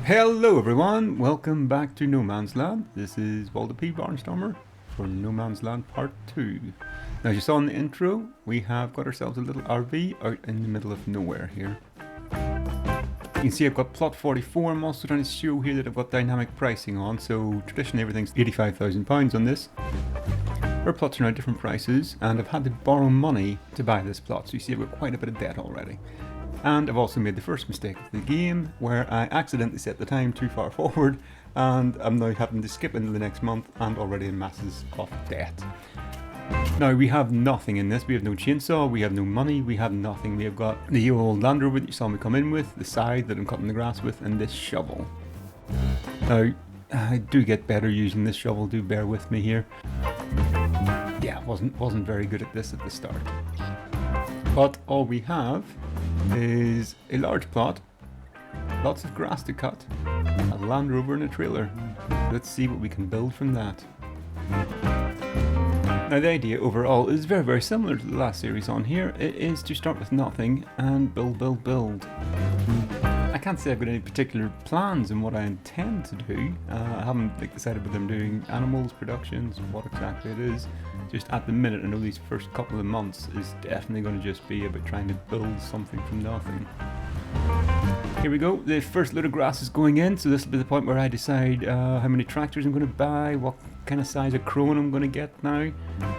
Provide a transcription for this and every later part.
Hello everyone, welcome back to No Man's Land. This is Walter P. Barnstormer for No Man's Land Part 2. Now as you saw in the intro, we have got ourselves a little RV out in the middle of nowhere here. You can see I've got plot 44. I'm also trying to show here that I've got dynamic pricing on, so traditionally everything's £85,000 on this. Our plots are now different prices, and I've had to borrow money to buy this plot, so you see I've got quite a bit of debt already. And I've also made the first mistake of the game, where I accidentally set the time too far forward, and I'm now having to skip into the next month and already in masses of debt. Now we have nothing in this. We have no chainsaw, we have no money, we have nothing. We have got the old Land Rover that you saw me come in with, the scythe that I'm cutting the grass with, and this shovel. Now, I do get better using this shovel, do bear with me here. Yeah, wasn't very good at this at the start. But all we have is a large plot, lots of grass to cut, a Land Rover and a trailer. Let's see what we can build from that. Now the idea overall is very, very similar to the last series on here. It is to start with nothing and build. I can't say I've got any particular plans in what I intend to do. I haven't decided whether I'm doing animals, productions, what exactly it is. Just at the minute, I know these first couple of months is definitely going to just be about trying to build something from nothing. Here we go, the first load of grass is going in, so this will be the point where I decide how many tractors I'm going to buy, what kind of size of crone I'm going to get now.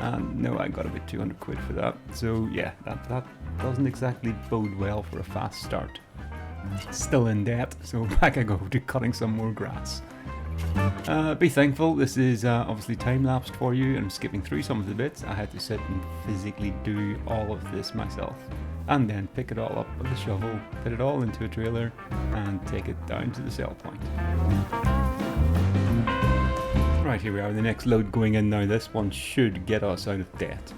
And no, I got about 200 quid for that. So yeah, that doesn't exactly bode well for a fast start. Still in debt, so back I go to cutting some more grass. Be thankful, this is obviously time-lapsed for you, and I'm skipping through some of the bits. I had to sit and physically do all of this myself, and then pick it all up with a shovel, put it all into a trailer, and take it down to the sell point. Right, here we are, the next load going in now. This one should get us out of debt.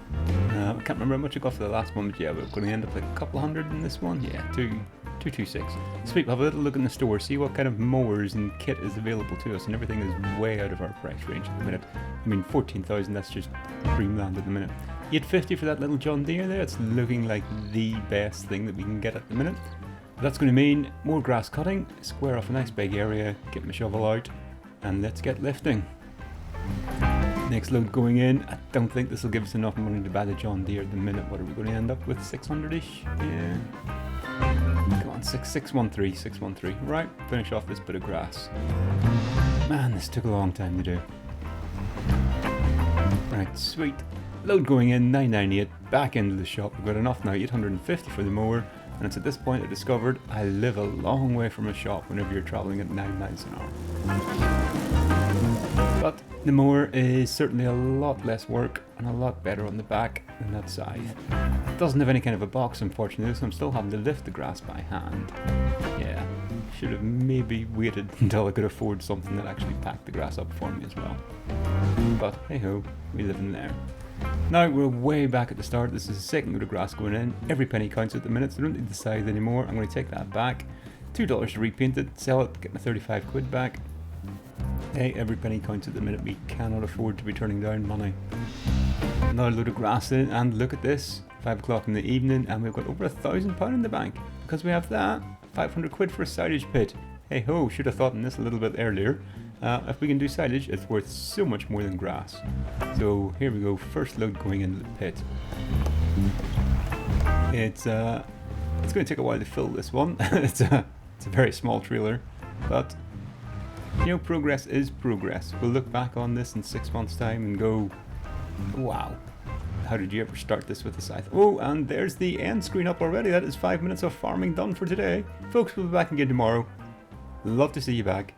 I can't remember how much I got for the last one, but yeah, we're going to end up like a couple hundred in this one. Yeah, 226. Sweet, we'll have a little look in the store, see what kind of mowers and kit is available to us, and everything is way out of our price range at the minute. I mean, 14,000, that's just dreamland at the minute. 850 for that little John Deere there, it's looking like the best thing that we can get at the minute. That's going to mean more grass cutting, square off a nice big area, get my shovel out, and let's get lifting. Next load going in. I don't think this will give us enough money to buy the John Deere at the minute. What are we going to end up with? 600-ish? Yeah. Come on, 613. Right, finish off this bit of grass. Man, this took a long time to do. Right, sweet. Load going in, 998. Back into the shop. We've got enough now, 850 for the mower. And it's at this point I discovered I live a long way from a shop whenever you're travelling at 9 miles an hour. But the mower is certainly a lot less work and a lot better on the back than that scythe. It doesn't have any kind of a box, unfortunately, so I'm still having to lift the grass by hand. Yeah, should have maybe waited until I could afford something that actually packed the grass up for me as well. But hey ho, we live in there. Now we're way back at the start. This is the second load of grass going in. Every penny counts at the minute, so I don't need the scythe anymore. I'm going to take that back. $2 to repaint it, sell it, get my 35 quid back. Hey, every penny counts at the minute. We cannot afford to be turning down money. Another load of grass in, and look at this. 5 o'clock in the evening, and we've got over £1,000 in the bank. Because we have that, 500 quid for a silage pit. Hey ho, should have thought on this a little bit earlier. If we can do silage, it's worth so much more than grass. So here we go, first load going into the pit. It's going to take a while to fill this one. It's a very small trailer, but you know, progress is progress. We'll look back on this in 6 months' time and go, wow, how did you ever start this with a scythe? Oh, and there's the end screen up already. That is 5 minutes of farming done for today. Folks, we'll be back again tomorrow. Love to see you back.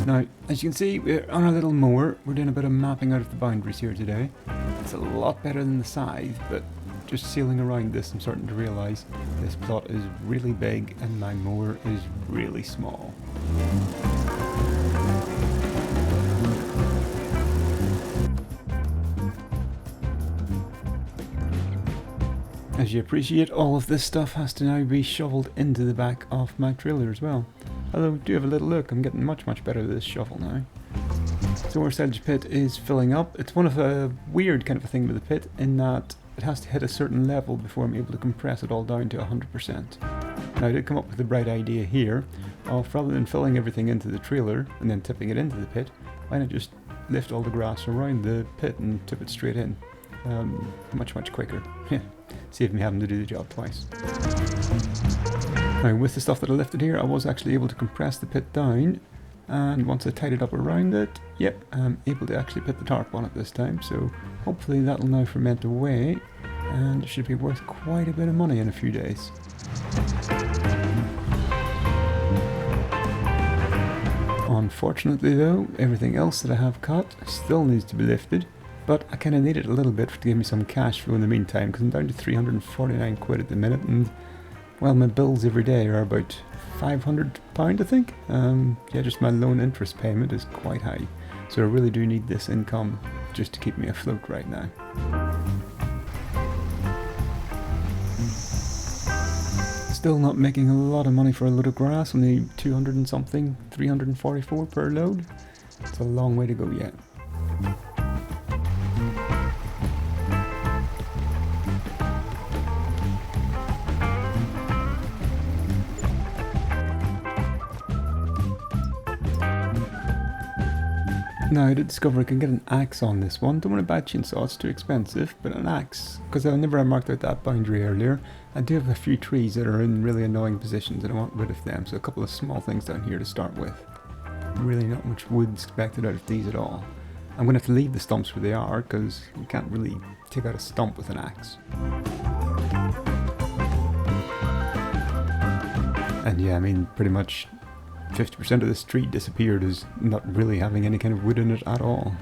Now, as you can see, we're on a little mower. We're doing a bit of mapping out of the boundaries here today. It's a lot better than the scythe, but just sailing around this, I'm starting to realise this plot is really big and my mower is really small. As you appreciate, all of this stuff has to now be shoveled into the back of my trailer as well. Although, do have a little look, I'm getting much better with this shovel now. So our silage pit is filling up. It's one of a weird kind of a thing with the pit in that it has to hit a certain level before I'm able to compress it all down to 100%. Now I did come up with a bright idea here of, rather than filling everything into the trailer and then tipping it into the pit, why not just lift all the grass around the pit and tip it straight in. Much quicker. Save me having to do the job twice. Now with the stuff that I lifted here, I was actually able to compress the pit down, and once I tied it up around it, yep, I'm able to actually put the tarp on it this time, so hopefully that'll now ferment away and it should be worth quite a bit of money in a few days. Unfortunately though, everything else that I have cut still needs to be lifted, but I kind of need it a little bit to give me some cash flow in the meantime, because I'm down to 349 quid at the minute, and well, my bills every day are about £500 I think. Yeah, just my loan interest payment is quite high, so I really do need this income just to keep me afloat right now. Still not making a lot of money for a load of grass, only 200 and something, 344 per load. It's a long way to go yet. Now I did discover I can get an axe on this one. Don't want to buy a chainsaw, it's too expensive, but an axe, because I never marked out that boundary earlier. I do have a few trees that are in really annoying positions and I want rid of them, so a couple of small things down here to start with. Really not much wood expected out of these at all. I'm going to have to leave the stumps where they are, because you can't really take out a stump with an axe. And yeah, I mean, pretty much 50% of this tree disappeared as not really having any kind of wood in it at all.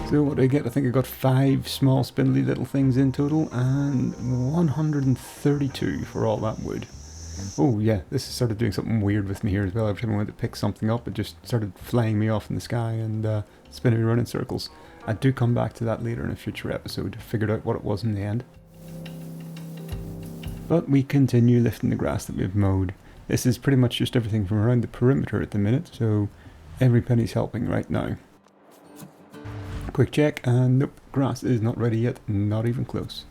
So what did I get? I think I got 5 small spindly little things in total, and 132 for all that wood. Oh yeah, this has started doing something weird with me here as well. Every time I went to pick something up, it just started flying me off in the sky and spinning me around in circles. I do come back to that later in a future episode, figured out what it was in the end. But we continue lifting the grass that we've mowed. This is pretty much just everything from around the perimeter at the minute, so every penny's helping right now. Quick check, and nope, grass is not ready yet, not even close.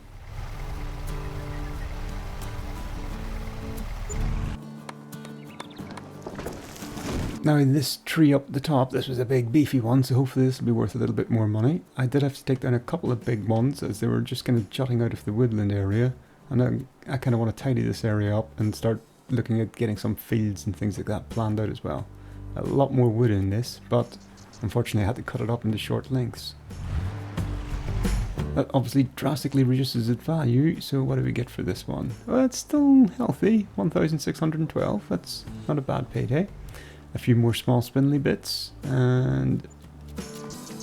Now this tree up the top, this was a big beefy one, so hopefully this will be worth a little bit more money. I did have to take down a couple of big ones as they were just kind of jutting out of the woodland area, and I kind of want to tidy this area up and start looking at getting some fields and things like that planned out as well. A lot more wood in this, but unfortunately I had to cut it up into short lengths. That obviously drastically reduces its value, so what do we get for this one? Well, it's still healthy, 1,612, that's not a bad payday. A few more small spindly bits, and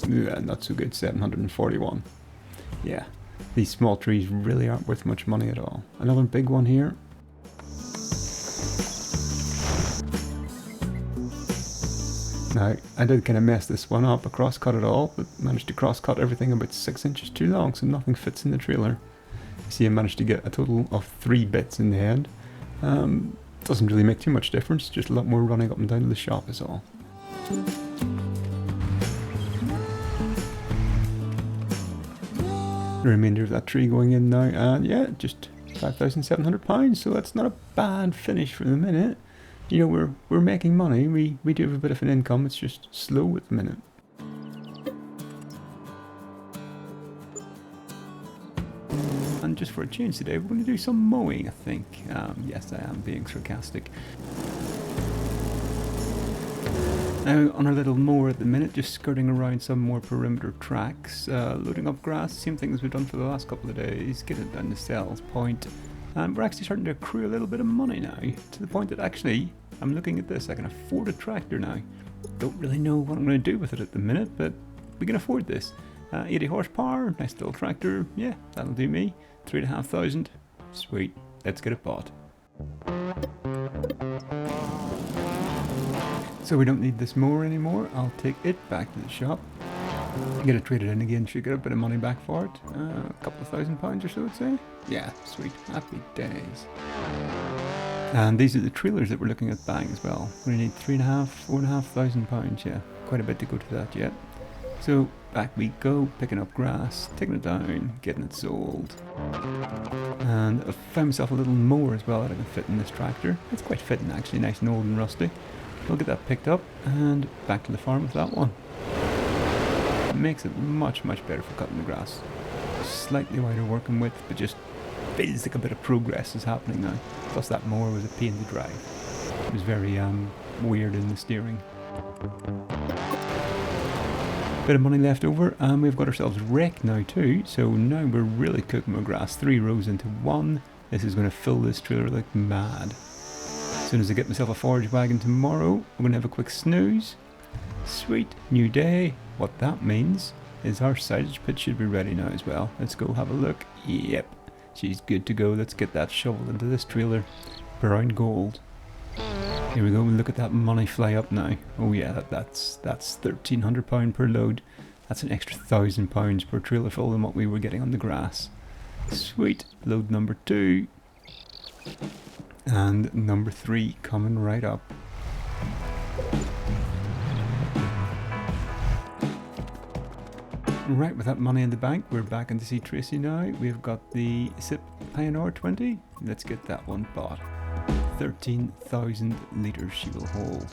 yeah, not so good, 741. Yeah, these small trees really aren't worth much money at all. Another big one here. Now, I did kind of mess this one up, I cross-cut it all, but managed to cross-cut everything about 6 inches too long, so nothing fits in the trailer. See, I managed to get a total of 3 bits in the end. Doesn't really make too much difference, just a lot more running up and down to the shop is all. The remainder of that tree going in now, and yeah, just £5,700, so that's not a bad finish for the minute. You know, we're making money, we do have a bit of an income, it's just slow at the minute. And just for a change today, we're going to do some mowing, I think. Yes, I am being sarcastic. Now, on our little mower at the minute, just skirting around some more perimeter tracks, loading up grass, same thing as we've done for the last couple of days, get it down to Sells Point. And we're actually starting to accrue a little bit of money now, to the point that actually, I'm looking at this, I can afford a tractor now. Don't really know what I'm going to do with it at the minute, but we can afford this. 80 horsepower, nice little tractor, yeah, that'll do me. 3,500, sweet, let's get it bought. So we don't need this mower anymore, I'll take it back to the shop. Get it traded in again, should get a bit of money back for it. A couple of £1,000 or so, I'd say. Yeah, sweet, happy days. And these are the trailers that we're looking at buying as well. We need £3,500, £4,500, yeah. Quite a bit to go to that yet. So back we go, picking up grass, taking it down, getting it sold. And I found myself a little mower as well that I can fit in this tractor. It's quite fitting actually, nice and old and rusty. We'll get that picked up and back to the farm with that one. It makes it much better for cutting the grass. Slightly wider working width, but just feels like a bit of progress is happening now. Plus that mower was a pain to drive. It was very weird in the steering. Bit of money left over, and we've got ourselves raked now too, so now we're really cooking with grass. 3 rows into 1. This is going to fill this trailer like mad. As soon as I get myself a forage wagon tomorrow, I'm going to have a quick snooze. Sweet, new day. What that means is our silage pit should be ready now as well. Let's go have a look. Yep, she's good to go. Let's get that shovel into this trailer. Brown gold. Here we go, look at that money fly up now. Oh yeah, that's £1,300 per load. That's an extra £1,000 per trailer full than what we were getting on the grass. Sweet, load number 2. And number 3 coming right up. Right, with that money in the bank, we're back in to see Tracy now. We've got the SIP Pioneer 20. Let's get that one bought. 13,000 litres she will hold.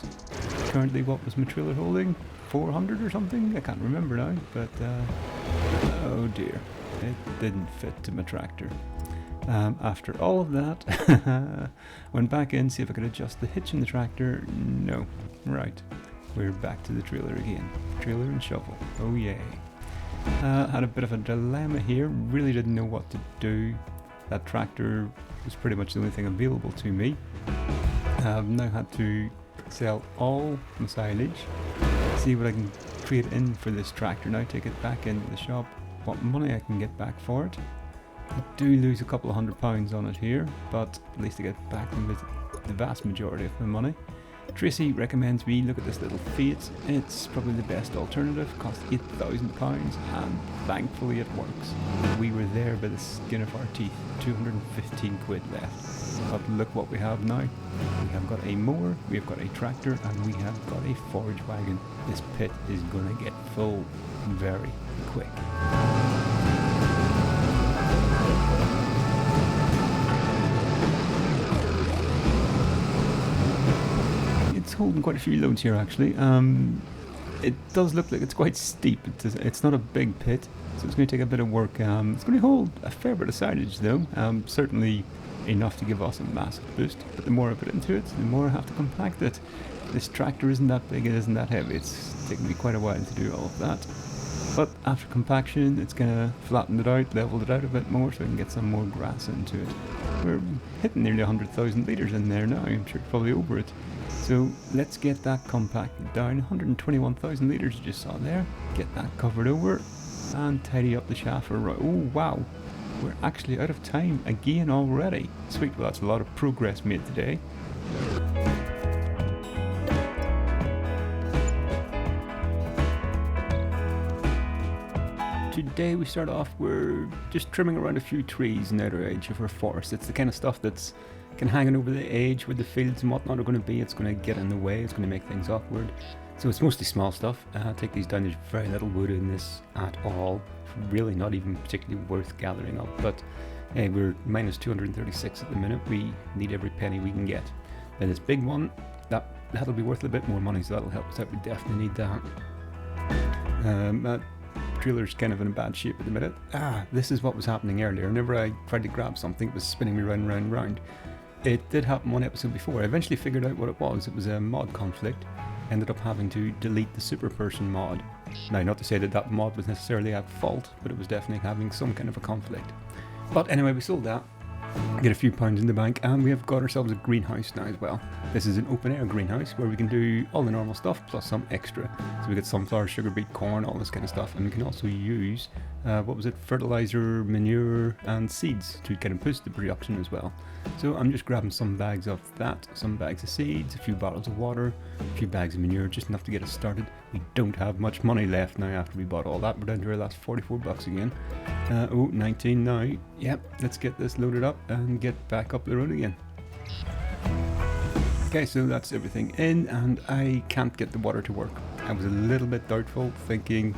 Currently, what was my trailer holding? 400 or something? I can't remember now, but oh dear, it didn't fit to my tractor. After all of that, went back in, see if I could adjust the hitch in the tractor. No. Right, we're back to the trailer again. Trailer and shovel. Oh yay. Had a bit of a dilemma here, really didn't know what to do. That tractor was pretty much the only thing available to me. I've now had to sell all my silage, see what I can trade in for this tractor now, take it back into the shop, what money I can get back for it. I do lose a couple of £100 on it here, but at least I get back the vast majority of my money. Tracy recommends we look at this little Fiat. It's probably the best alternative, cost £8,000 and thankfully it works. We were there by the skin of our teeth, 215 quid left. But look what we have now. We have got a mower, we have got a tractor and we have got a forage wagon. This pit is going to get full very quick. Holding quite a few loads here actually. It does look like it's quite steep. It's not a big pit, so it's going to take a bit of work. It's going to hold a fair bit of silage though, certainly enough to give us a massive boost, but the more I put into it, the more I have to compact it. This tractor isn't that big, it isn't that heavy, it's taken me quite a while to do all of that. But after compaction, it's going to flatten it out, level it out a bit more so I can get some more grass into it. We're hitting nearly 100,000 litres in there now, I'm sure probably over it. So let's get that compacted down, 121,000 litres you just saw there, get that covered over and tidy up the shaft. Oh wow, we're actually out of time again already. Sweet, well that's a lot of progress made today. Today we start off, we're just trimming around a few trees in the outer edge of our forest. It's the kind of stuff that's hanging over the edge where the fields and whatnot are going to be. It's going to get in the way, it's going to make things awkward. So it's mostly small stuff. Take these down, there's very little wood in this at all. Really not even particularly worth gathering up, but hey, we're minus 236 at the minute. We need every penny we can get. Then this big one, that'll be worth a bit more money, so that'll help us out. We definitely need that. That trailer's kind of in a bad shape at the minute. This is what was happening earlier. Whenever I tried to grab something, it was spinning me round and round and round. It did happen one episode before. I eventually figured out what it was. It was a mod conflict. Ended up having to delete the super person mod. Now, not to say that that mod was necessarily at fault, but it was definitely having some kind of a conflict. But anyway, we sold that. Get a few pounds in the bank, and we have got ourselves a greenhouse now as well. This is an open air greenhouse where we can do all the normal stuff plus some extra. So we get sunflower, sugar beet, corn, all this kind of stuff, and we can also use fertilizer, manure, and seeds to kind of boost the production as well. So I'm just grabbing some bags of that, some bags of seeds, a few bottles of water, a few bags of manure, just enough to get us started. We don't have much money left now after we bought all that. We're down to our last 44 bucks again. 19 now. Yep, let's get this loaded up and get back up the road again. Okay, so that's everything in, and I can't get the water to work. I was a little bit doubtful, thinking,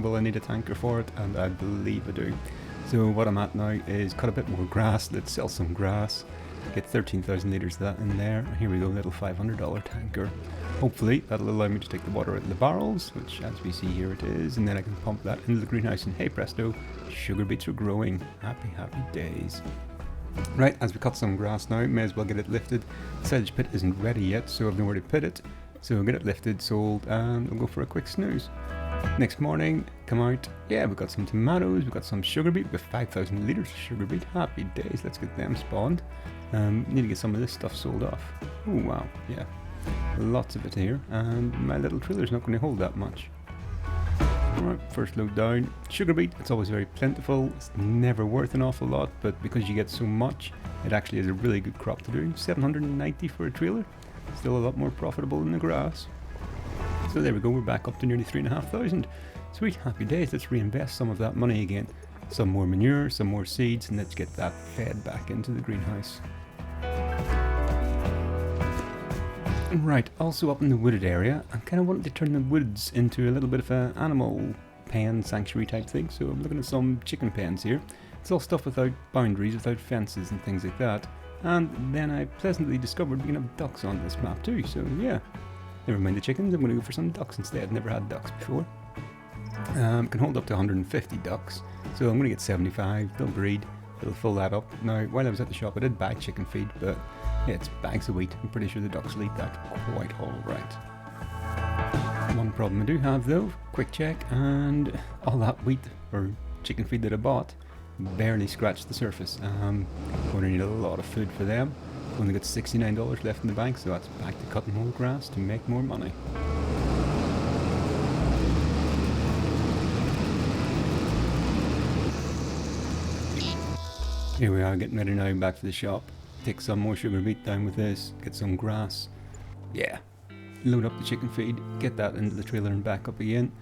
will I need a tanker for it? And I believe I do. So what I'm at now is cut a bit more grass. Let's sell some grass. Get 13,000 litres of that in there. Here we go, little $500 tanker. Hopefully that'll allow me to take the water out of the barrels, which as we see here it is, and then I can pump that into the greenhouse, and hey presto, sugar beets are growing. Happy, happy days. Right, as we cut some grass now, may as well get it lifted. The silage pit isn't ready yet, so I've nowhere to pit it. So we'll get it lifted, sold, and we'll go for a quick snooze. Next morning, come out, yeah, we've got some tomatoes, we've got some sugar beet, with 5,000 litres of sugar beet. Happy days, let's get them spawned. Need to get some of this stuff sold off. Oh wow, yeah, lots of it here, and my little triller's not going to hold that much. Alright, first load down. Sugar beet, it's always very plentiful, it's never worth an awful lot, but because you get so much, it actually is a really good crop to do. 790 for a trailer, still a lot more profitable than the grass. So there we go, we're back up to nearly 3,500. Sweet, happy days, let's reinvest some of that money again. Some more manure, some more seeds, and let's get that fed back into the greenhouse. Right, also up in the wooded area, I kind of wanted to turn the woods into a little bit of an animal pen sanctuary type thing, so I'm looking at some chicken pens here. It's all stuff without boundaries, without fences and things like that. And then I pleasantly discovered we can have ducks on this map too, so yeah. Never mind the chickens, I'm going to go for some ducks instead. Never had ducks before. Can hold up to 150 ducks, so I'm going to get 75, they'll breed, it'll fill that up. Now, while I was at the shop I did buy chicken feed, but yeah, it's bags of wheat. I'm pretty sure the ducks will eat that quite alright. One problem I do have though, quick check, and all that wheat or chicken feed that I bought barely scratched the surface. Going to need a lot of food for them. Only got $69 left in the bank, so that's back to cutting more grass to make more money. Here we are, getting ready now, back to the shop. Take some more sugar beet down with this, get some grass. Yeah, load up the chicken feed, get that into the trailer and back up again.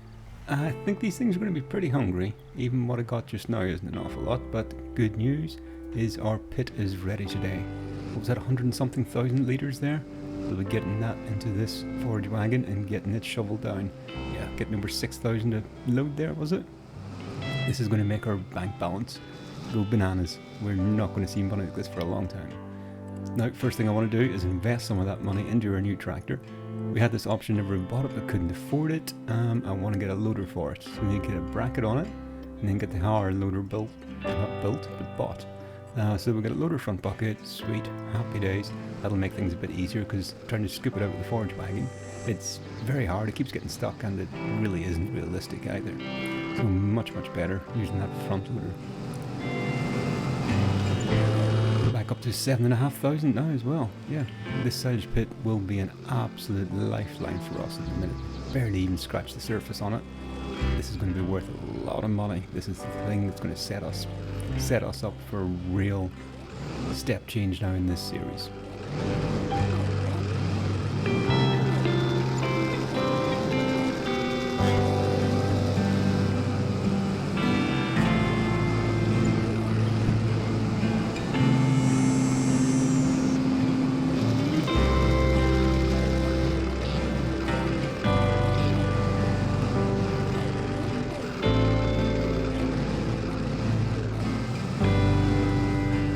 I think these things are going to be pretty hungry. Even what I got just now isn't an awful lot, but good news is our pit is ready today. What was that, 100 and something thousand litres there? We'll be getting that into this forage wagon and getting it shoveled down. Yeah, getting over 6,000 to load there, was it? This is going to make our bank balance go bananas. We're not going to see money like this for a long time. Now, first thing I want to do is invest some of that money into our new tractor. We had this option, never bought it but couldn't afford it. I want to get a loader for it. So we need to get a bracket on it and then get the hard loader built, not built, but bought. So we'll get a loader front bucket, sweet, happy days. That'll make things a bit easier because trying to scoop it out of the forage wagon, it's very hard, it keeps getting stuck and it really isn't realistic either. So much better using that front loader. Back up to 7,500 now as well. Yeah, this silage pit will be an absolute lifeline for us at the minute. Barely even scratched the surface on it. This is going to be worth a lot of money. This is the thing that's going to set us up for a real step change now in this series.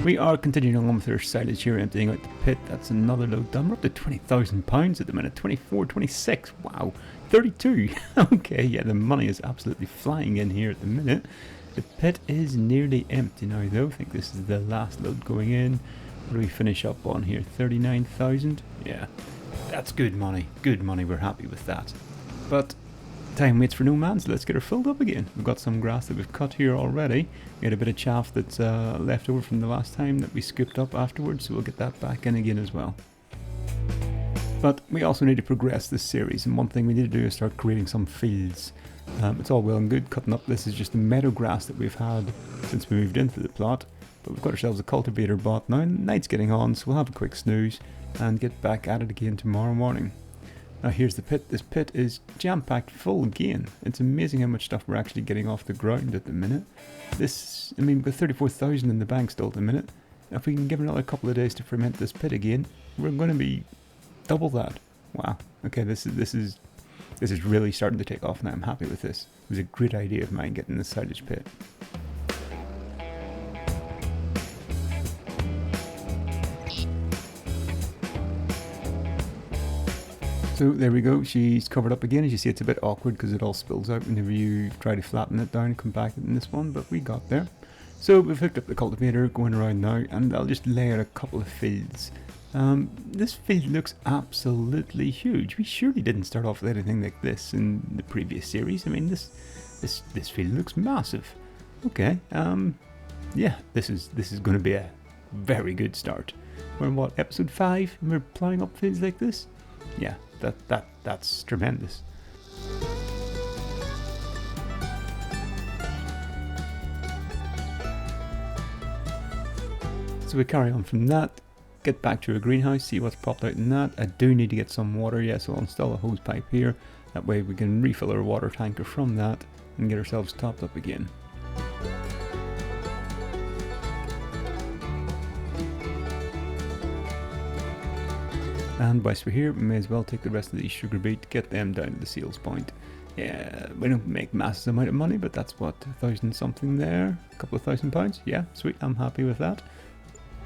We are continuing on with our silage here, emptying out the pit. That's another load done. We're up to £20,000 at the minute. 24, 26, wow, 32. Okay, yeah, the money is absolutely flying in here at the minute. The pit is nearly empty now though. I think this is the last load going in. What do we finish up on here? 39,000? Yeah, that's good money. Good money, we're happy with that. But Time waits for no man, so let's get her filled up again. We've got some grass that we've cut here already. We had a bit of chaff that's left over from the last time that we scooped up afterwards, so we'll get that back in again as well. But we also need to progress this series, and one thing we need to do is start creating some fields. It's all well and good cutting up. This is just the meadow grass that we've had since we moved into the plot. But we've got ourselves a cultivator bought now. Night's getting on, so we'll have a quick snooze and get back at it again tomorrow morning. Now here's the pit. This pit is jam-packed full again. It's amazing how much stuff we're actually getting off the ground at the minute. This, I mean, we've got 34,000 in the bank still at the minute. If we can give it another couple of days to ferment this pit again, we're going to be double that. Wow. Okay, this is really starting to take off now. I'm happy with this. It was a great idea of mine getting this silage pit. So there we go, she's covered up again. As you see, it's a bit awkward because it all spills out whenever you try to flatten it down and come back in this one, but we got there. So we've hooked up the cultivator, going around now, and I'll just lay out a couple of fields. This field looks absolutely huge. We surely didn't start off with anything like this in the previous series. I mean, this field looks massive. Okay, yeah, this is going to be a very good start. We're in what, episode 5, and we're ploughing up fields like this? Yeah, that's tremendous. So we carry on from that, get back to a greenhouse, see what's popped out in that. I do need to get some water, yeah, so I'll install a hose pipe here. That way we can refill our water tanker from that and get ourselves topped up again. And whilst we're here, we may as well take the rest of these sugar beet, get them down to the sales point. Yeah, we don't make massive amount of money, but that's what, 1,000 something there, a couple of £1,000. Yeah, sweet, I'm happy with that.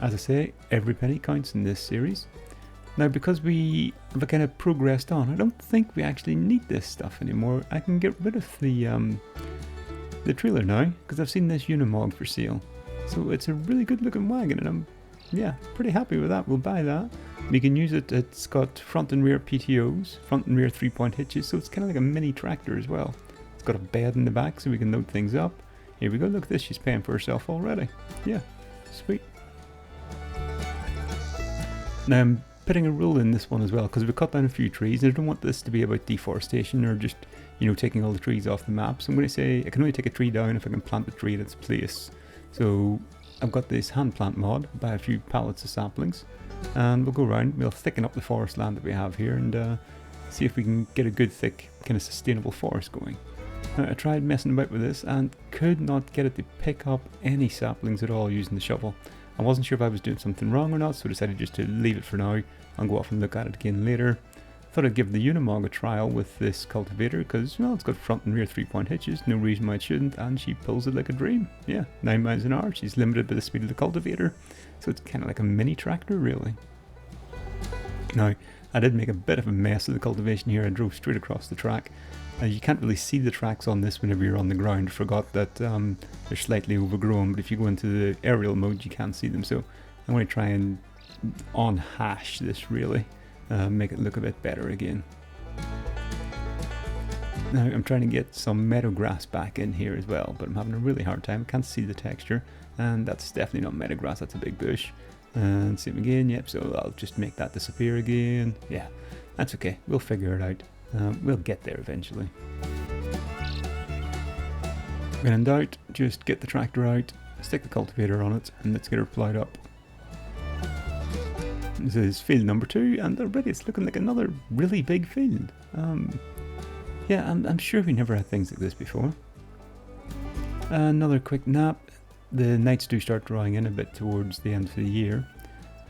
As I say, every penny counts in this series. Now, because we have kind of progressed on, I don't think we actually need this stuff anymore. I can get rid of the trailer now, because I've seen this Unimog for sale. So it's a really good looking wagon, and I'm, yeah, pretty happy with that. We'll buy that. We can use it, it's got front and rear PTOs, front and rear 3-point hitches, so it's kind of like a mini tractor as well. It's got a bed in the back so we can load things up. Here we go, look at this, she's paying for herself already. Yeah, sweet. Now I'm putting a rule in this one as well, because we cut down a few trees, and I don't want this to be about deforestation or just, you know, taking all the trees off the map. So I'm going to say I can only take a tree down if I can plant the tree at its place. So I've got this hand plant mod, buy a few pallets of saplings, and we'll go around, we'll thicken up the forest land that we have here and see if we can get a good thick kind of sustainable forest going. Now, I tried messing about with this and could not get it to pick up any saplings at all using the shovel. I wasn't sure if I was doing something wrong or not, so I decided just to leave it for now and go off and look at it again later. Thought I'd give the Unimog a trial with this cultivator because, well, it's got front and rear 3-point hitches, no reason why it shouldn't, and she pulls it like a dream. Yeah, 9 miles an hour, she's limited by the speed of the cultivator, so it's kind of like a mini tractor really. Now, I did make a bit of a mess of the cultivation here. I drove straight across the track. You can't really see the tracks on this whenever you're on the ground. I forgot that they're slightly overgrown, but if you go into the aerial mode you can see them, so I'm going to try and on-hash this really. Make it look a bit better again. Now I'm trying to get some meadow grass back in here as well, but I'm having a really hard time. I can't see the texture, and that's definitely not meadow grass, that's a big bush. And same again, yep, so I'll just make that disappear again. Yeah, that's okay, we'll figure it out. We'll get there eventually. When in doubt, just get the tractor out, stick the cultivator on it, and let's get her ploughed up. This is field number 2, and already it's looking like another really big field. Yeah, I'm sure we never had things like this before. Another quick nap. The nights do start drawing in a bit towards the end of the year.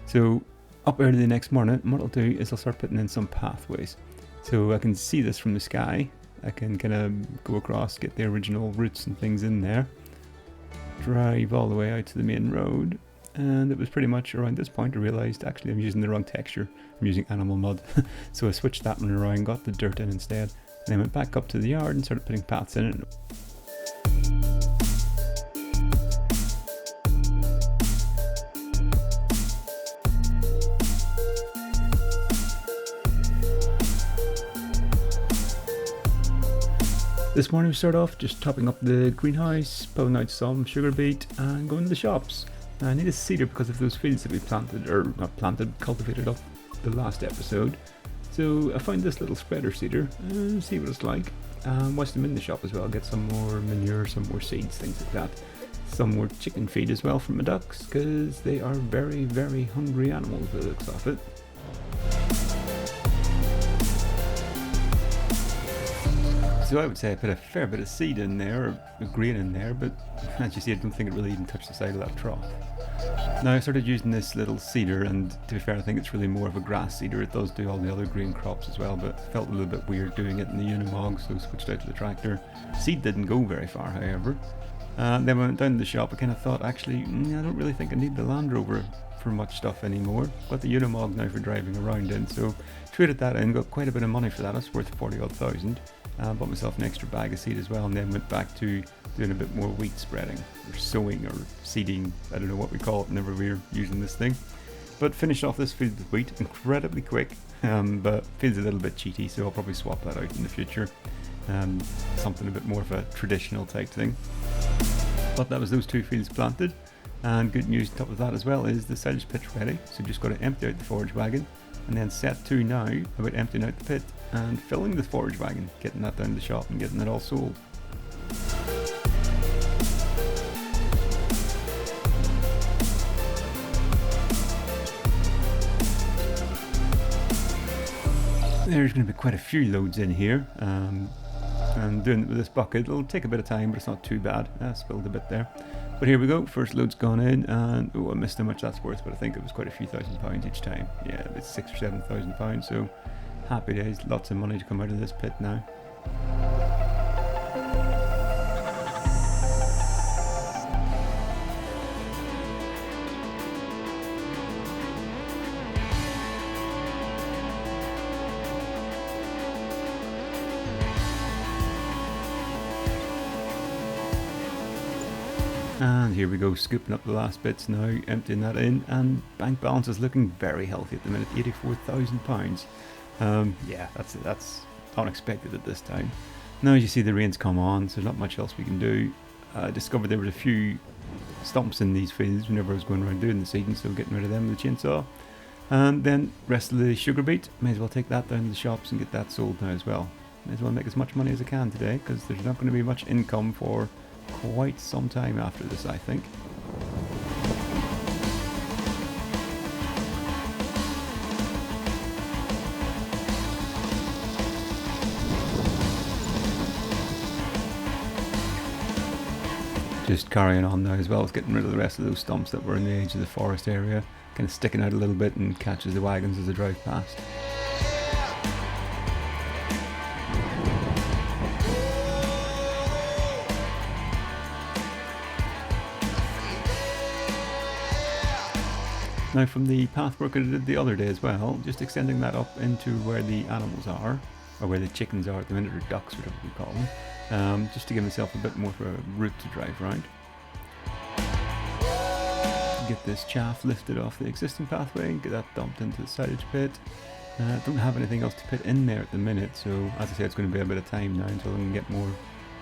So up early the next morning, what I'll do is I'll start putting in some pathways. So I can see this from the sky. I can kind of go across, get the original roots and things in there. Drive all the way out to the main road. And it was pretty much around this point I realised actually I'm using the wrong texture. I'm using animal mud. So I switched that one around, got the dirt in instead. And then went back up to the yard and started putting paths in it. This morning we start off just topping up the greenhouse, pulling out some sugar beet and going to the shops. I need a seeder because of those fields that we planted, or not planted, cultivated up the last episode. So I found this little spreader seeder and see what it's like. Watch them in the shop as well, get some more manure, some more seeds, things like that. Some more chicken feed as well from my ducks, because they are very, very hungry animals by the looks of it. So I would say I put a fair bit of seed in there, or grain in there, but as you see I don't think it really even touched the side of that trough. Now I started using this little seeder, and to be fair I think it's really more of a grass seeder. It does do all the other green crops as well, but felt a little bit weird doing it in the Unimog, so switched out to the tractor. Seed didn't go very far however. Then when I went down to the shop I kind of thought actually I don't really think I need the Land Rover for much stuff anymore. Got the Unimog now for driving around in, so traded that in, got quite a bit of money for that. It's worth 40 odd thousand. Bought myself an extra bag of seed as well, and then went back to doing a bit more wheat spreading or sowing or seeding. I don't know what we call it whenever we're using this thing. But finished off this field with wheat incredibly quick, but feels a little bit cheaty, so I'll probably swap that out in the future. Something a bit more of a traditional type thing. But that was those two fields planted, and good news on top of that as well is the silage pit's ready, so just got to empty out the forage wagon, and then set to now about emptying out the pit and filling the forage wagon, getting that down to the shop and getting it all sold. There's going to be quite a few loads in here, and doing it with this bucket it'll take a bit of time, but it's not too bad. I spilled a bit there, but here we go. First load's gone in, and I missed how much that's worth, but I think it was quite a few £1,000s each time. Yeah, about £6,000 or £7,000, so happy days. Lots of money to come out of this pit now. And here we go, scooping up the last bits now, emptying that in, and bank balance is looking very healthy at the minute, £84,000. Yeah, that's unexpected at this time. Now as you see the rain's come on, so there's not much else we can do. I discovered there were a few stumps in these fields whenever I was going around doing the seeding, so getting rid of them with a chainsaw. And then rest of the sugar beet, may as well take that down to the shops and get that sold now as well. May as well make as much money as I can today, because there's not going to be much income for quite some time after this, I think. Just carrying on now as well as getting rid of the rest of those stumps that were in the edge of the forest area, kind of sticking out a little bit and catches the wagons as they drive past. Now from the path work I did the other day as well, just extending that up into where the animals are, or where the chickens are at the minute, or ducks, whatever we call them, just to give myself a bit more of a route to drive around. Get this chaff lifted off the existing pathway and get that dumped into the silage pit. Don't have anything else to put in there at the minute, so as I say, it's going to be a bit of time now until I can get more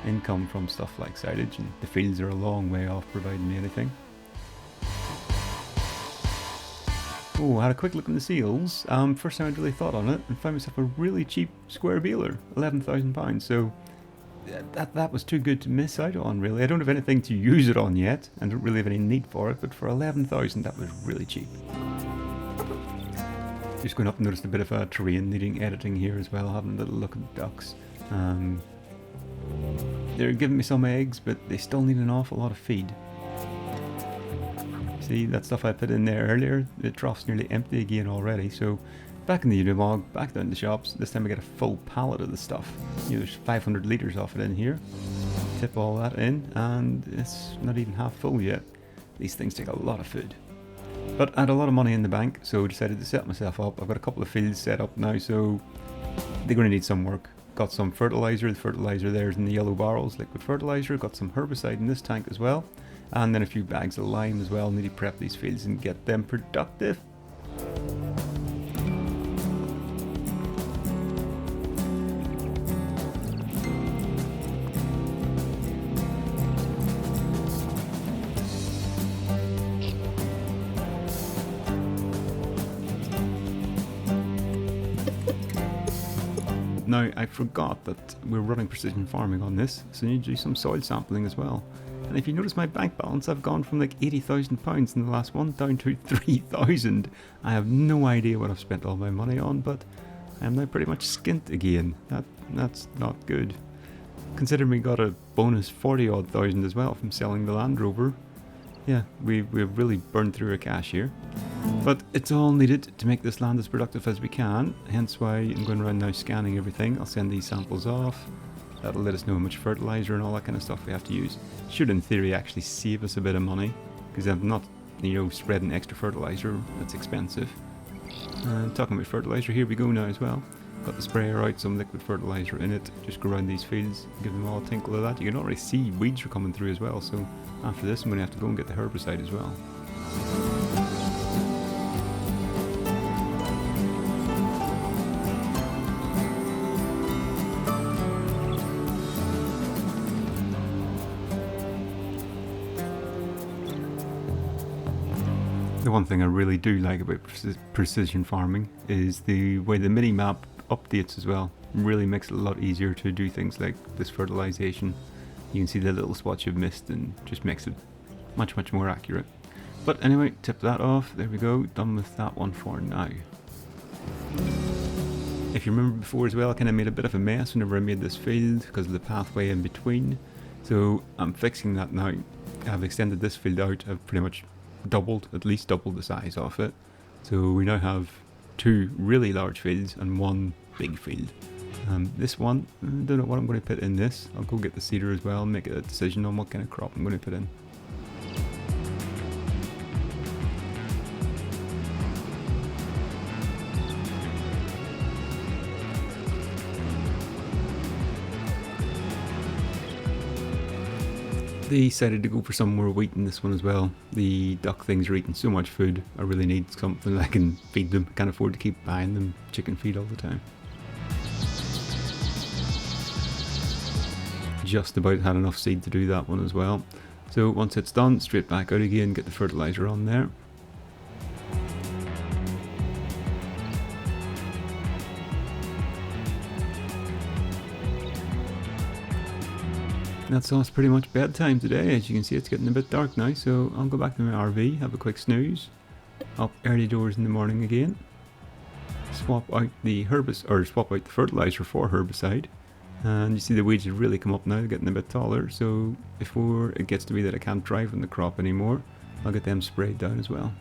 income from stuff like silage, and the fields are a long way off providing me anything. Oh, I had a quick look at the seals. First time I'd really thought on it, and found myself a really cheap square baler, £11,000. So that was too good to miss out on, really. I don't have anything to use it on yet, and don't really have any need for it. But for 11,000, that was really cheap. Just going up and noticed a bit of a terrain needing editing here as well. Having a little look at the ducks. They're giving me some eggs, but they still need an awful lot of feed. See, that stuff I put in there earlier, the trough's nearly empty again already, so back in the Unimog, back down to the shops. This time I get a full pallet of the stuff. You know, there's 500 litres of it in here. Tip all that in, and it's not even half full yet. These things take a lot of food. But I had a lot of money in the bank, so decided to set myself up. I've got a couple of fields set up now, so they're going to need some work. Got some fertiliser. The fertiliser there's in the yellow barrels, liquid fertiliser. Got some herbicide in this tank as well. And then a few bags of lime as well. Need to prep these fields and get them productive. Now, I forgot that we're running precision farming on this, so I need to do some soil sampling as well. And if you notice my bank balance, I've gone from like £80,000 in the last one down to 3,000. I have no idea what I've spent all my money on, but I am now pretty much skint again. That's not good. Considering we got a bonus 40-odd thousand as well from selling the Land Rover. Yeah, we've really burned through our cash here. But it's all needed to make this land as productive as we can, hence why I'm going around now scanning everything. I'll send these samples off. That'll let us know how much fertilizer and all that kind of stuff we have to use. Should in theory actually save us a bit of money, because I'm not, spreading extra fertilizer. That's expensive. Talking about fertilizer, here we go now as well. Got the sprayer out, some liquid fertilizer in it. Just go around these fields, give them all a tinkle of that. You can already see weeds are coming through as well, so after this I'm going to have to go and get the herbicide as well. The one thing I really do like about precision farming is the way the mini-map updates as well. Really makes it a lot easier to do things like this fertilization. You can see the little spots you've missed and just makes it much more accurate. But anyway, tip that off. There we go, done with that one for now. If you remember before as well, I kind of made a bit of a mess whenever I made this field because of the pathway in between. So I'm fixing that now. I've extended this field out. I've pretty much at least doubled the size of it. So we now have 2 really large fields and 1 big field. This one, I don't know what I'm going to put in this. I'll go get the seeder as well and make a decision on what kind of crop I'm going to put in. They decided to go for some more wheat in this one as well. The duck things are eating so much food. I really need something that I can feed them. I can't afford to keep buying them chicken feed all the time. Just about had enough seed to do that one as well. So once it's done, straight back out again, get the fertilizer on there. That's us pretty much bedtime today. As you can see, it's getting a bit dark now, so I'll go back to my RV, have a quick snooze, up early doors in the morning again, swap out the fertilizer for herbicide, and you see the weeds have really come up now, they're getting a bit taller, so before it gets to be that I can't drive on the crop anymore, I'll get them sprayed down as well.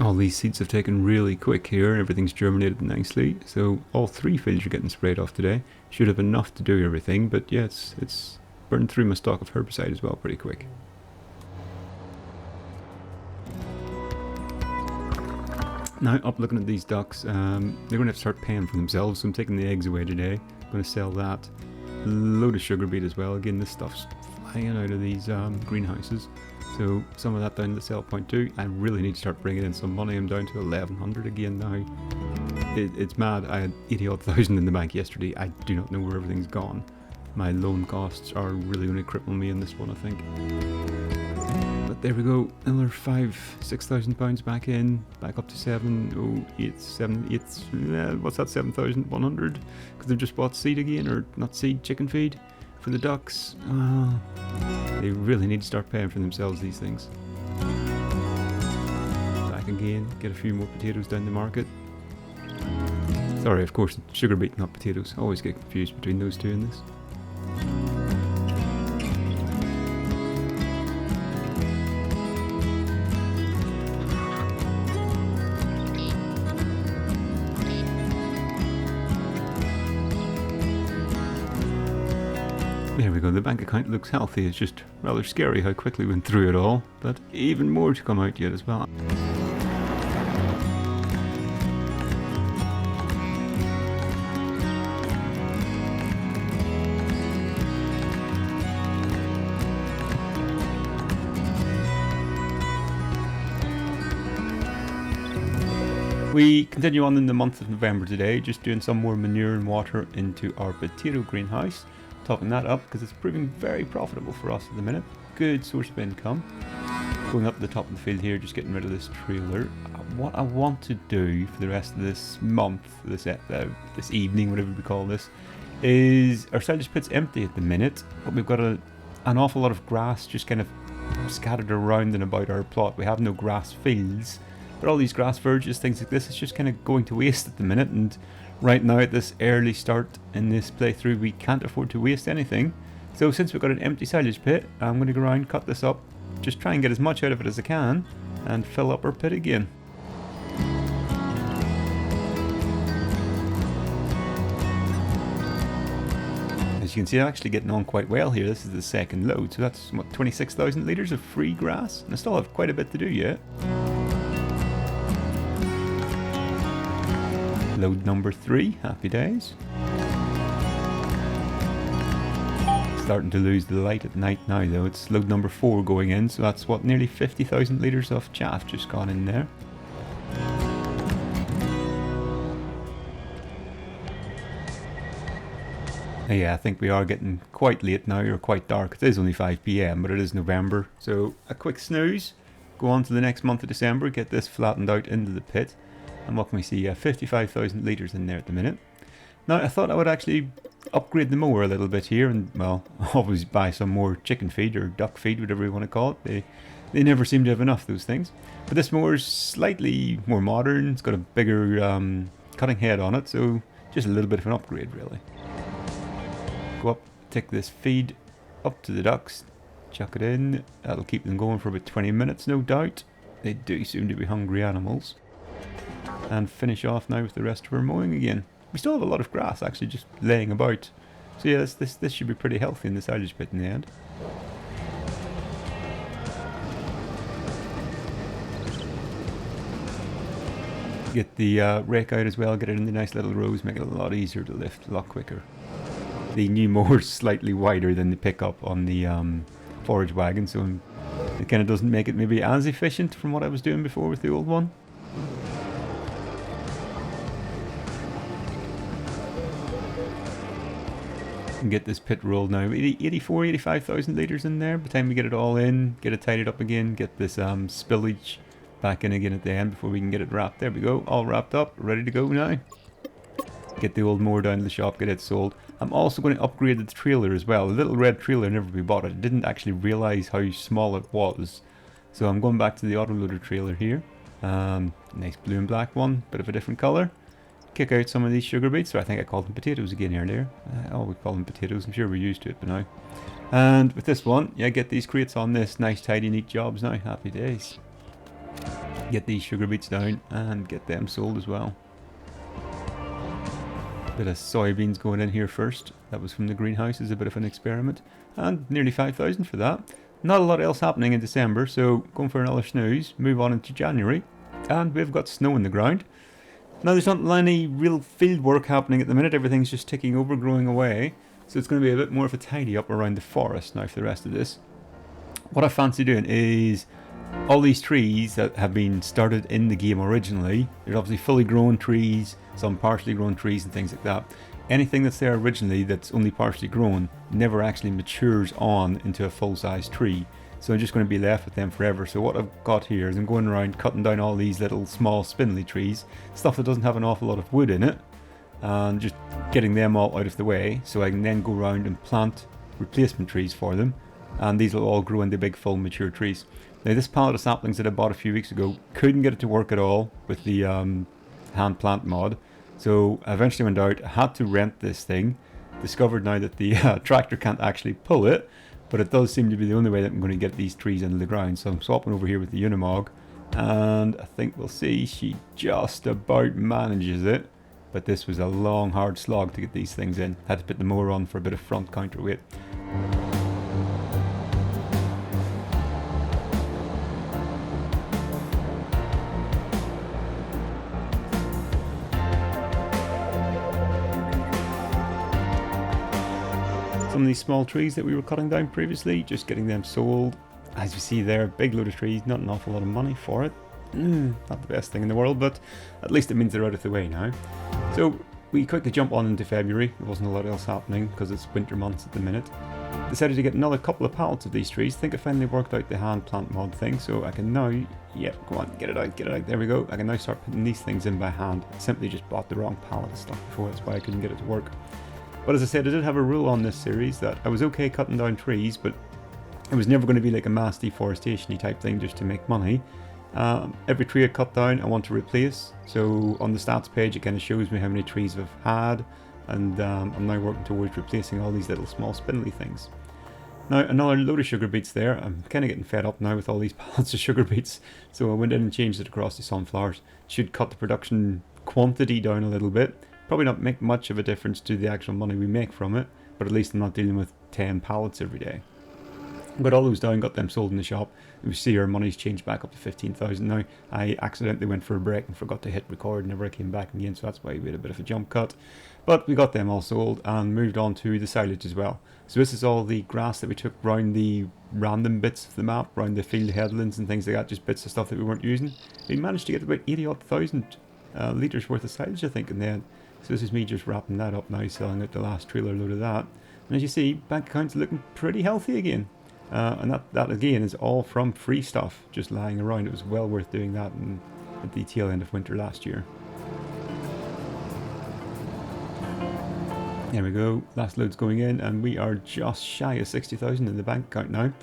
All these seeds have taken really quick here, everything's germinated nicely, so all 3 fields are getting sprayed off today. Should have enough to do everything, but yeah, it's burned through my stock of herbicide as well pretty quick. Now, up looking at these ducks, they're going to have to start paying for themselves, so I'm taking the eggs away today. I'm going to sell that. A load of sugar beet as well. Again, this stuff's flying out of these greenhouses. So some of that down to the sell point too. I really need to start bringing in some money. I'm down to 1,100 again now. It's mad. I had 80-odd thousand in the bank yesterday. I do not know where everything's gone. My loan costs are really going to cripple me in this one, I think. But there we go. Another £6,000 back in. Back up to 7,100? Because they've just bought seed again, or not seed, chicken feed for the ducks. They really need to start paying for themselves, these things. Back again, get a few more potatoes down the market. Sorry, of course, sugar beet, not potatoes. I always get confused between those two in this. There we go, the bank account looks healthy. It's just rather scary how quickly we went through it all, but even more to come out yet as well. We continue on in the month of November today, just doing some more manure and water into our potato greenhouse, topping that up because it's proving very profitable for us at the minute. Good source of income. Going up the top of the field here, just getting rid of this trailer. What I want to do for the rest of this month, this evening, whatever we call this, is our silage pit's empty at the minute, but we've got an awful lot of grass just kind of scattered around and about our plot. We have no grass fields. But all these grass verges, things like this, is just kind of going to waste at the minute, and right now at this early start in this playthrough we can't afford to waste anything. So since we've got an empty silage pit, I'm going to go around, cut this up, just try and get as much out of it as I can, and fill up our pit again. As you can see, I'm actually getting on quite well here. This is the second load, so that's what, 26,000 litres of free grass, and I still have quite a bit to do yet. Load number 3, happy days. Starting to lose the light at night now though. It's load number 4 going in, so that's what, nearly 50,000 litres of chaff just gone in there. Yeah, I think we are getting quite late now, or quite dark. It is only 5 PM, but it is November. So a quick snooze, go on to the next month of December, get this flattened out into the pit. And what can we see? 55,000 litres in there at the minute. Now, I thought I would actually upgrade the mower a little bit here, and, well, always buy some more chicken feed or duck feed, whatever you want to call it. They never seem to have enough, those things. But this mower is slightly more modern. It's got a bigger cutting head on it, so just a little bit of an upgrade, really. Go up, take this feed up to the ducks, chuck it in. That'll keep them going for about 20 minutes, no doubt. They do seem to be hungry animals. And finish off now with the rest of our mowing again. We still have a lot of grass actually just laying about. So yeah, this should be pretty healthy in the silage pit in the end. Get the rake out as well, get it in the nice little rows, make it a lot easier to lift, a lot quicker. The new mower's slightly wider than the pickup on the forage wagon, so it kind of doesn't make it maybe as efficient from what I was doing before with the old one. And get this pit rolled now. 85,000 litres in there. By the time we get it all in, get it tidied up again, get this spillage back in again at the end before we can get it wrapped. There we go, all wrapped up, ready to go now. Get the old mower down to the shop, get it sold. I'm also going to upgrade the trailer as well. The little red trailer never we bought it. I didn't actually realise how small it was. So I'm going back to the autoloader trailer here. Nice blue and black one, bit of a different colour. Kick out some of these sugar beets, or I think I called them potatoes again earlier. Oh, we call them potatoes, I'm sure we're used to it by now. And with this one, yeah, get these crates on this, nice tidy neat jobs now, happy days. Get these sugar beets down and get them sold as well. Bit of soybeans going in here first, that was from the greenhouse as a bit of an experiment. And nearly 5,000 for that. Not a lot else happening in December, so going for another snooze, move on into January. And we've got snow in the ground. Now there's not any real field work happening at the minute, everything's just ticking over, growing away. So it's going to be a bit more of a tidy up around the forest now for the rest of this. What I fancy doing is all these trees that have been started in the game originally, there's obviously fully grown trees, some partially grown trees and things like that. Anything that's there originally that's only partially grown never actually matures on into a full-size tree. So I'm just going to be left with them forever. So what I've got here is I'm going around cutting down all these little small spindly trees, stuff that doesn't have an awful lot of wood in it, and just getting them all out of the way so I can then go around and plant replacement trees for them, and these will all grow into big full mature trees. Now this pallet of saplings that I bought a few weeks ago, couldn't get it to work at all with the hand plant mod, so I eventually went out, had to rent this thing, discovered now that the tractor can't actually pull it, but it does seem to be the only way that I'm going to get these trees into the ground. So I'm swapping over here with the Unimog, and I think we'll see she just about manages it. But this was a long, hard slog to get these things in. Had to put the mower on for a bit of front counterweight. some of these small trees that we were cutting down previously, just getting them sold. As you see there, big load of trees, not an awful lot of money for it. Not the best thing in the world, but at least it means they're out of the way now. So we quickly jump on into February. There wasn't a lot else happening because it's winter months at the minute. Decided to get another couple of pallets of these trees. Think I finally worked out the hand plant mod thing, so I can now, go on, get it out, there we go. I can now start putting these things in by hand. I simply just bought the wrong pallet of stuff before, that's why I couldn't get it to work. But as I said, I did have a rule on this series that I was okay cutting down trees, but it was never going to be like a mass deforestation-y type thing just to make money. Every tree I cut down I want to replace, so on the stats page it kind of shows me how many trees I've had, and I'm now working towards replacing all these little small spindly things. Now another load of sugar beets there. I'm kind of getting fed up now with all these pallets of sugar beets, so I went in and changed it across to sunflowers. Should cut the production quantity down a little bit. Probably not make much of a difference to the actual money we make from it, but at least I'm not dealing with 10 pallets every day. Got all those down, got them sold in the shop. We see our money's changed back up to 15,000 now. I accidentally went for a break and forgot to hit record whenever I came back again, so that's why we had a bit of a jump cut. But we got them all sold and moved on to the silage as well. So this is all the grass that we took round the random bits of the map, round the field headlands and things like that, just bits of stuff that we weren't using. We managed to get about 80,000 litres worth of silage, I think, in the end. So this is me just wrapping that up now, selling out the last trailer load of that. And as you see, bank account's looking pretty healthy again. And that again is all from free stuff just lying around. It was well worth doing that at the tail end of winter last year. There we go, last load's going in and we are just shy of 60,000 in the bank account now.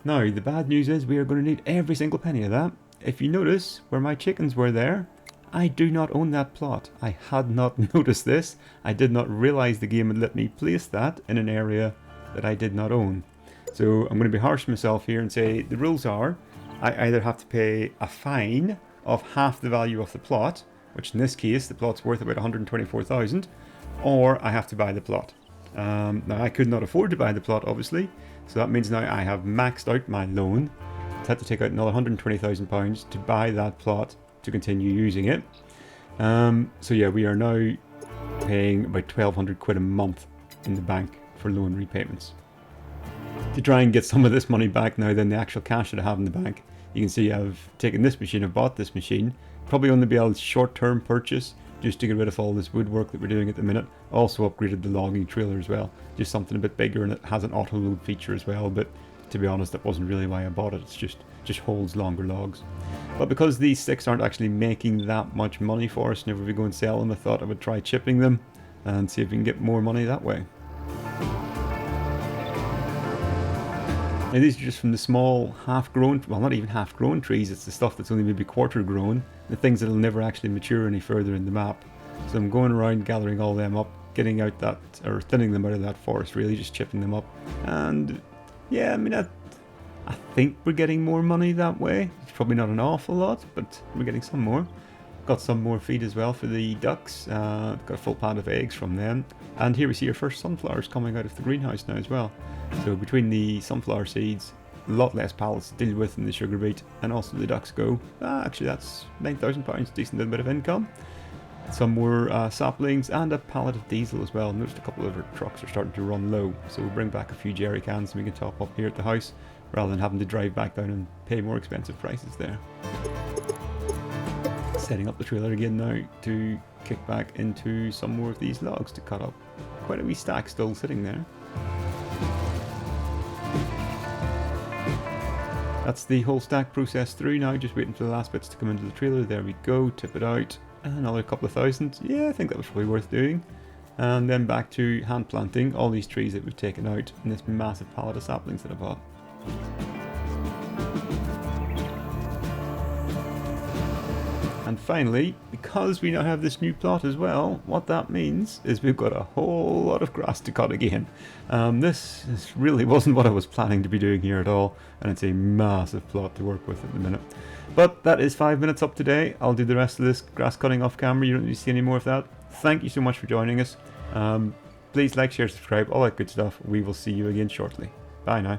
Now the bad news is we are going to need every single penny of that. If you notice where my chickens were there, I do not own that plot. I had not noticed this. I did not realise the game had let me place that in an area that I did not own. So I'm going to be harsh on myself here and say the rules are I either have to pay a fine of half the value of the plot, which in this case the plot's worth about 124,000, or I have to buy the plot. Now I could not afford to buy the plot obviously, so that means now I have maxed out my loan. I had to take out another £120,000 to buy that plot to continue using it. So yeah, we are now paying about 1,200 quid a month in the bank for loan repayments. To try and get some of this money back now than the actual cash that I have in the bank, you can see I've taken this machine, I've bought this machine, probably only be a short-term purchase just to get rid of all this woodwork that we're doing at the minute. Also upgraded the logging trailer as well, just something a bit bigger, and it has an auto load feature as well, but to be honest that wasn't really why I bought it, it's just holds longer logs. But because these sticks aren't actually making that much money for us whenever we go and sell them, I thought I would try chipping them and see if we can get more money that way. Now these are just from the small half-grown, well not even half-grown trees, it's the stuff that's only maybe quarter-grown, the things that'll never actually mature any further in the map. So I'm going around gathering all them up, getting out that, or thinning them out of that forest really, just chipping them up. And yeah, I mean, I think we're getting more money that way. It's probably not an awful lot, but we're getting some more. Got some more feed as well for the ducks, got a full pan of eggs from them. And here we see our first sunflowers coming out of the greenhouse now as well. So between the sunflower seeds, a lot less pallets to deal with in the sugar beet, and also the ducks go. Actually that's £9,000, decent little bit of income. Some more saplings and a pallet of diesel as well. Noticed a couple of our trucks are starting to run low, so we'll bring back a few jerry cans and we can top up here at the house rather than having to drive back down and pay more expensive prices there. Setting up the trailer again now to kick back into some more of these logs to cut up. Quite a wee stack still sitting there. That's the whole stack processed through now, just waiting for the last bits to come into the trailer. There we go, tip it out. Another couple of thousand. Yeah, I think that was probably worth doing. And then back to hand planting all these trees that we've taken out in this massive pallet of saplings that I bought. And finally, because we now have this new plot as well, what that means is we've got a whole lot of grass to cut again. This really wasn't what I was planning to be doing here at all, and it's a massive plot to work with at the minute. But that is 5 minutes up today. I'll do the rest of this grass cutting off camera. You don't need to see any more of that. Thank you so much for joining us. Please like, share, subscribe, all that good stuff. We will see you again shortly. Bye now.